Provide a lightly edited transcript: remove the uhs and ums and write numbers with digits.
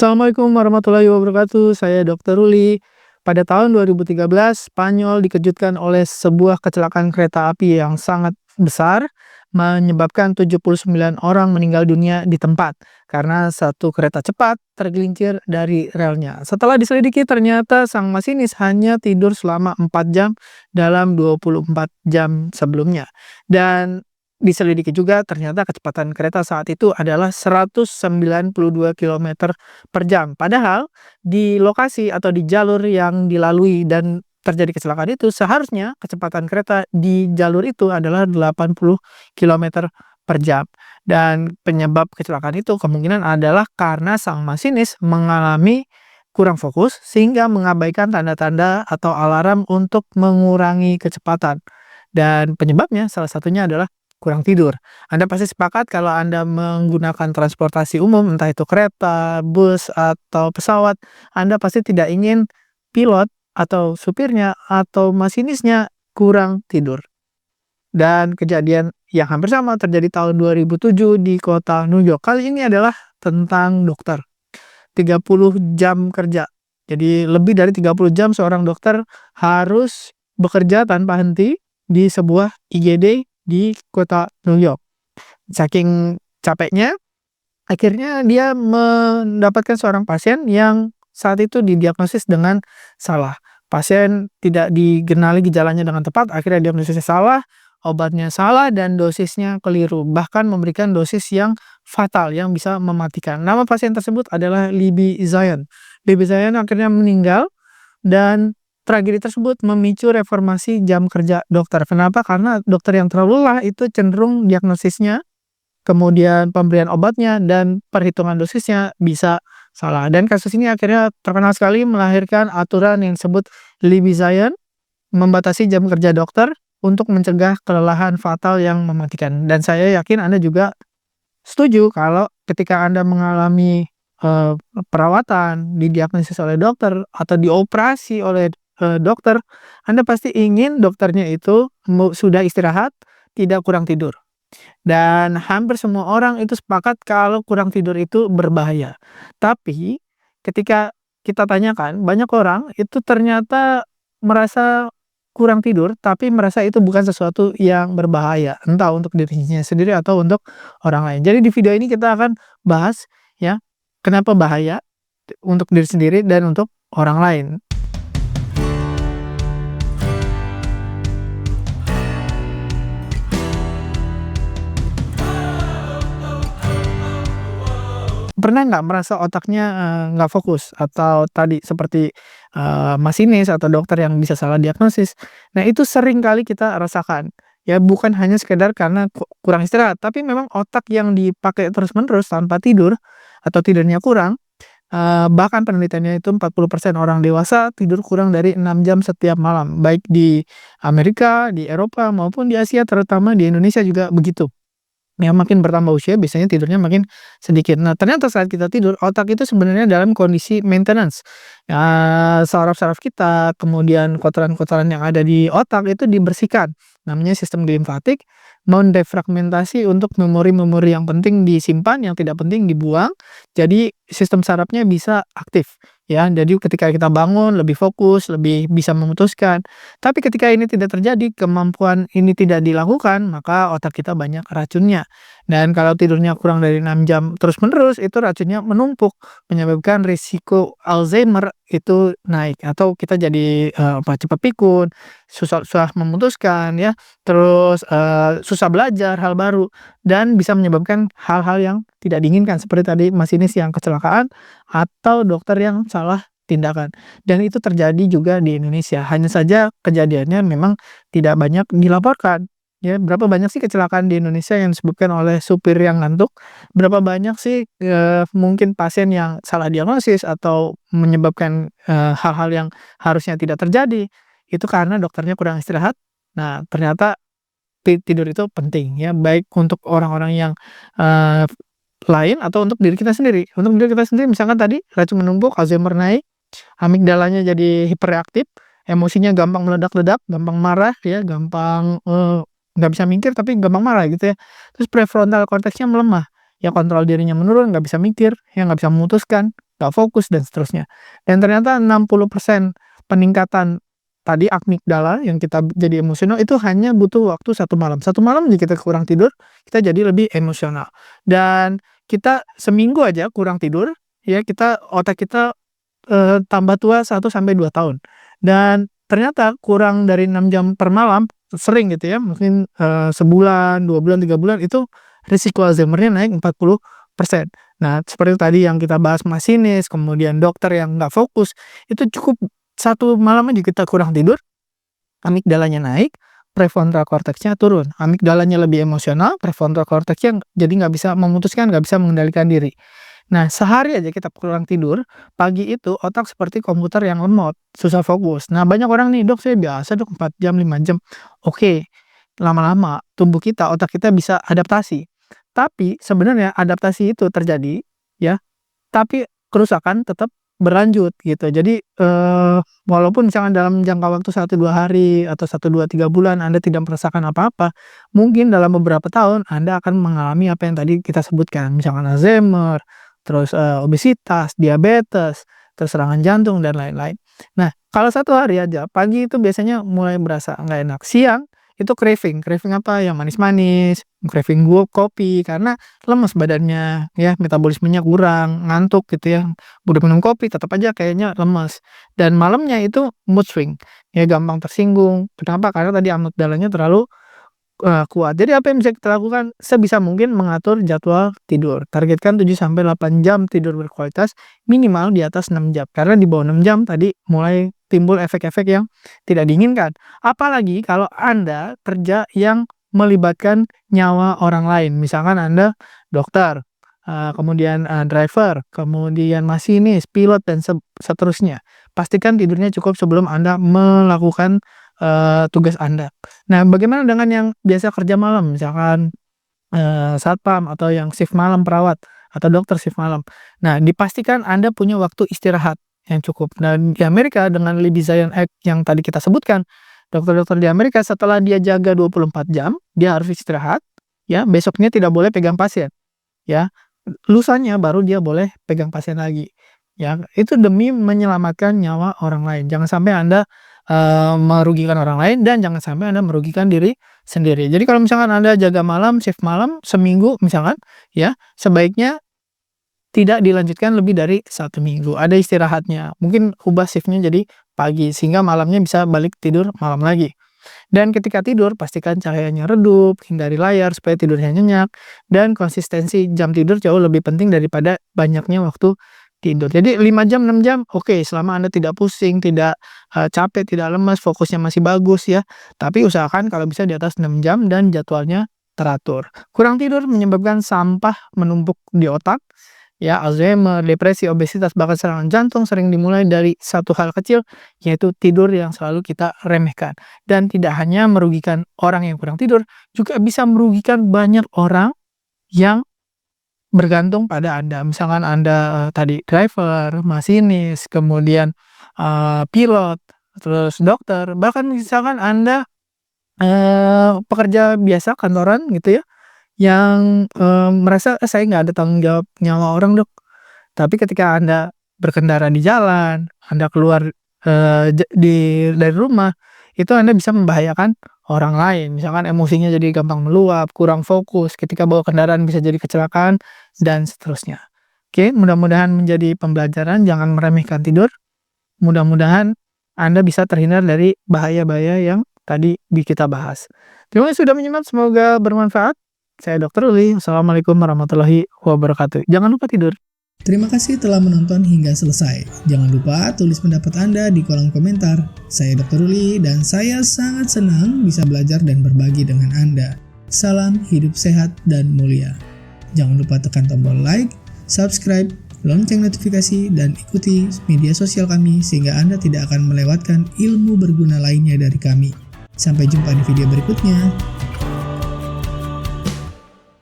Assalamualaikum warahmatullahi wabarakatuh. Saya Dr. Ruli. Pada tahun 2013, Spanyol dikejutkan oleh sebuah kecelakaan kereta api yang sangat besar, menyebabkan 79 orang meninggal dunia di tempat karena satu kereta cepat tergelincir dari relnya. Setelah diselidiki, ternyata sang masinis hanya tidur selama 4 jam dalam 24 jam sebelumnya. Dan diselidiki juga ternyata kecepatan kereta saat itu adalah 192 kilometer per jam. Padahal di lokasi atau di jalur yang dilalui dan terjadi kecelakaan itu seharusnya kecepatan kereta di jalur itu adalah 80 kilometer per jam. Dan penyebab kecelakaan itu kemungkinan adalah karena sang masinis mengalami kurang fokus sehingga mengabaikan tanda-tanda atau alarm untuk mengurangi kecepatan. Dan penyebabnya salah satunya adalah kurang tidur. Anda pasti sepakat kalau Anda menggunakan transportasi umum, entah itu kereta, bus, atau pesawat, Anda pasti tidak ingin pilot atau supirnya atau masinisnya kurang tidur. Dan kejadian yang hampir sama terjadi tahun 2007 di kota New York. Kali ini adalah tentang dokter. 30 jam kerja. Jadi lebih dari 30 jam seorang dokter harus bekerja tanpa henti di sebuah IGD di kota New York. Saking capeknya, akhirnya dia mendapatkan seorang pasien yang saat itu didiagnosis dengan salah. Pasien tidak dikenali gejalanya dengan tepat, akhirnya diagnosisnya salah, obatnya salah, dan dosisnya keliru. Bahkan memberikan dosis yang fatal, yang bisa mematikan. Nama pasien tersebut adalah Libby Zion. Libby Zion akhirnya meninggal, dan tragedi tersebut memicu reformasi jam kerja dokter. Kenapa? Karena dokter yang terlalu lelah itu cenderung diagnosisnya, kemudian pemberian obatnya, dan perhitungan dosisnya bisa salah. Dan kasus ini akhirnya terkenal sekali melahirkan aturan yang disebut Libby Zion, membatasi jam kerja dokter untuk mencegah kelelahan fatal yang mematikan. Dan saya yakin Anda juga setuju kalau ketika Anda mengalami perawatan, didiagnosis oleh dokter, atau dioperasi oleh dokter, Anda pasti ingin dokternya itu sudah istirahat, tidak kurang tidur. Dan hampir semua orang itu sepakat kalau kurang tidur itu berbahaya. Tapi ketika kita tanyakan, banyak orang itu ternyata merasa kurang tidur, tapi merasa itu bukan sesuatu yang berbahaya, entah untuk dirinya sendiri atau untuk orang lain. Jadi di video ini kita akan bahas ya, kenapa bahaya untuk diri sendiri dan untuk orang lain. Pernah nggak merasa otaknya nggak fokus atau tadi seperti masinis atau dokter yang bisa salah diagnosis? Nah, itu sering kali kita rasakan. Ya, bukan hanya sekedar karena kurang istirahat, tapi memang otak yang dipakai terus-menerus tanpa tidur atau tidurnya kurang, bahkan penelitiannya itu 40% orang dewasa tidur kurang dari 6 jam setiap malam, baik di Amerika, di Eropa, maupun di Asia, terutama di Indonesia juga begitu. Ya, makin bertambah usia biasanya tidurnya makin sedikit. Nah, ternyata saat kita tidur, otak itu sebenarnya dalam kondisi maintenance. Saraf-saraf kita, kemudian kotoran-kotoran yang ada di otak itu dibersihkan. Namanya sistem limfatik, mendefragmentasi untuk memori-memori yang penting disimpan, yang tidak penting dibuang. Jadi sistem sarafnya bisa aktif. Ya, jadi ketika kita bangun lebih fokus, lebih bisa memutuskan. Tapi ketika ini tidak terjadi, kemampuan ini tidak dilakukan, maka otak kita banyak racunnya. Dan kalau tidurnya kurang dari 6 jam terus-menerus, itu racunnya menumpuk, menyebabkan risiko Alzheimer itu naik. Atau kita jadi cepat pikun, susah memutuskan, ya, terus susah belajar hal baru, dan bisa menyebabkan hal-hal yang tidak diinginkan, seperti tadi masinis yang kecelakaan, atau dokter yang salah tindakan. Dan itu terjadi juga di Indonesia. Hanya saja kejadiannya memang tidak banyak dilaporkan. Ya, berapa banyak sih kecelakaan di Indonesia yang disebabkan oleh supir yang ngantuk? Berapa banyak sih mungkin pasien yang salah diagnosis atau menyebabkan hal-hal yang harusnya tidak terjadi? Itu karena dokternya kurang istirahat. Nah, ternyata tidur itu penting ya, baik untuk orang-orang yang lain atau untuk diri kita sendiri. Untuk diri kita sendiri misalkan tadi racun menumpuk, Alzheimer naik, amigdalanya jadi hiperaktif, emosinya gampang meledak-ledak, gampang marah ya, gampang nggak bisa mikir tapi gampang marah gitu ya. Terus prefrontal cortexnya melemah, ya kontrol dirinya menurun, nggak bisa mikir, ya nggak bisa memutuskan, nggak fokus, dan seterusnya. Dan ternyata 60% peningkatan tadi amigdala yang kita jadi emosional itu hanya butuh waktu 1 malam. 1 malam aja kita kurang tidur, kita jadi lebih emosional. Dan kita seminggu aja kurang tidur, ya otak kita tambah tua 1 sampai 2 tahun. Dan ternyata kurang dari 6 jam per malam, sering gitu ya, mungkin sebulan, 2 bulan, 3 bulan, itu risiko Alzheimer-nya naik 40%. Nah, seperti tadi yang kita bahas masinis, kemudian dokter yang nggak fokus, itu cukup 1 malam aja kita kurang tidur, amigdalanya naik, prefrontal cortex-nya turun. Amigdalanya lebih emosional, prefrontal cortex-nya jadi nggak bisa memutuskan, nggak bisa mengendalikan diri. Nah, sehari aja kita kurang tidur, pagi itu otak seperti komputer yang lemot, susah fokus. Nah, banyak orang nih, "Dok, saya biasa dok 4 jam, 5 jam." Oke, lama-lama tubuh kita, otak kita bisa adaptasi. Tapi sebenarnya adaptasi itu terjadi, ya, tapi kerusakan tetap berlanjut gitu. Jadi, walaupun misalkan dalam jangka waktu 1-2 hari atau 1, 2, 3 bulan Anda tidak merasakan apa-apa, mungkin dalam beberapa tahun Anda akan mengalami apa yang tadi kita sebutkan, misalkan Alzheimer, terus, obesitas, diabetes, terus serangan jantung, dan lain-lain. Nah, kalau 1 hari aja, pagi itu biasanya mulai berasa nggak enak. Siang itu craving apa, yang manis-manis, craving kopi, karena lemes badannya, ya, metabolismenya kurang, ngantuk gitu ya, udah minum kopi tetap aja kayaknya lemes. Dan malamnya itu mood swing, ya, gampang tersinggung. Kenapa? Karena tadi amigdalanya terlalu kuat. Jadi apa yang bisa kita lakukan? Sebisa mungkin mengatur jadwal tidur. Targetkan 7-8 jam tidur berkualitas, minimal di atas 6 jam. Karena di bawah 6 jam tadi mulai timbul efek-efek yang tidak diinginkan. Apalagi kalau Anda kerja yang melibatkan nyawa orang lain. Misalkan Anda dokter, kemudian driver, kemudian masinis, pilot, dan seterusnya. Pastikan tidurnya cukup sebelum Anda melakukan tugas Anda. Nah, bagaimana dengan yang biasa kerja malam, misalkan satpam atau yang shift malam, perawat atau dokter shift malam. Nah, dipastikan Anda punya waktu istirahat yang cukup. Dan di Amerika dengan Libby Zion Act yang tadi kita sebutkan, dokter-dokter di Amerika setelah dia jaga 24 jam, dia harus istirahat, ya, besoknya tidak boleh pegang pasien, ya. Lusanya baru dia boleh pegang pasien lagi, ya. Itu demi menyelamatkan nyawa orang lain. Jangan sampai Anda merugikan orang lain, dan jangan sampai Anda merugikan diri sendiri. Jadi kalau misalkan Anda jaga malam, shift malam seminggu misalkan, ya, sebaiknya tidak dilanjutkan lebih dari 1 minggu. Ada istirahatnya. Mungkin ubah shift-nya jadi pagi sehingga malamnya bisa balik tidur malam lagi. Dan ketika tidur pastikan cahayanya redup, hindari layar supaya tidurnya nyenyak, dan konsistensi jam tidur jauh lebih penting daripada banyaknya waktu tidur. Jadi 5 jam, 6 jam, oke, selama Anda tidak pusing, tidak capek, tidak lemas, fokusnya masih bagus, ya. Tapi usahakan kalau bisa di atas 6 jam dan jadwalnya teratur. Kurang tidur menyebabkan sampah menumpuk di otak, ya, Alzheimer, depresi, obesitas, bahkan serangan jantung sering dimulai dari satu hal kecil, yaitu tidur yang selalu kita remehkan. Dan tidak hanya merugikan orang yang kurang tidur, juga bisa merugikan banyak orang yang bergantung pada Anda. Misalkan Anda tadi driver, masinis, kemudian pilot, terus dokter, bahkan misalkan Anda pekerja biasa kantoran gitu ya, yang merasa, saya nggak ada tanggung jawab nyawa orang dok. Tapi ketika Anda berkendara di jalan, Anda keluar dari rumah, itu Anda bisa membahayakan orang lain. Misalkan emosinya jadi gampang meluap, kurang fokus, ketika bawa kendaraan bisa jadi kecelakaan, dan seterusnya. Oke, mudah-mudahan menjadi pembelajaran, jangan meremehkan tidur. Mudah-mudahan Anda bisa terhindar dari bahaya-bahaya yang tadi kita bahas. Terima kasih sudah menyimak, semoga bermanfaat. Saya Dr. Uli. Wassalamualaikum warahmatullahi wabarakatuh. Jangan lupa tidur. Terima kasih telah menonton hingga selesai. Jangan lupa tulis pendapat Anda di kolom komentar. Saya Dr. Uli dan saya sangat senang bisa belajar dan berbagi dengan Anda. Salam hidup sehat dan mulia. Jangan lupa tekan tombol like, subscribe, lonceng notifikasi, dan ikuti media sosial kami sehingga Anda tidak akan melewatkan ilmu berguna lainnya dari kami. Sampai jumpa di video berikutnya.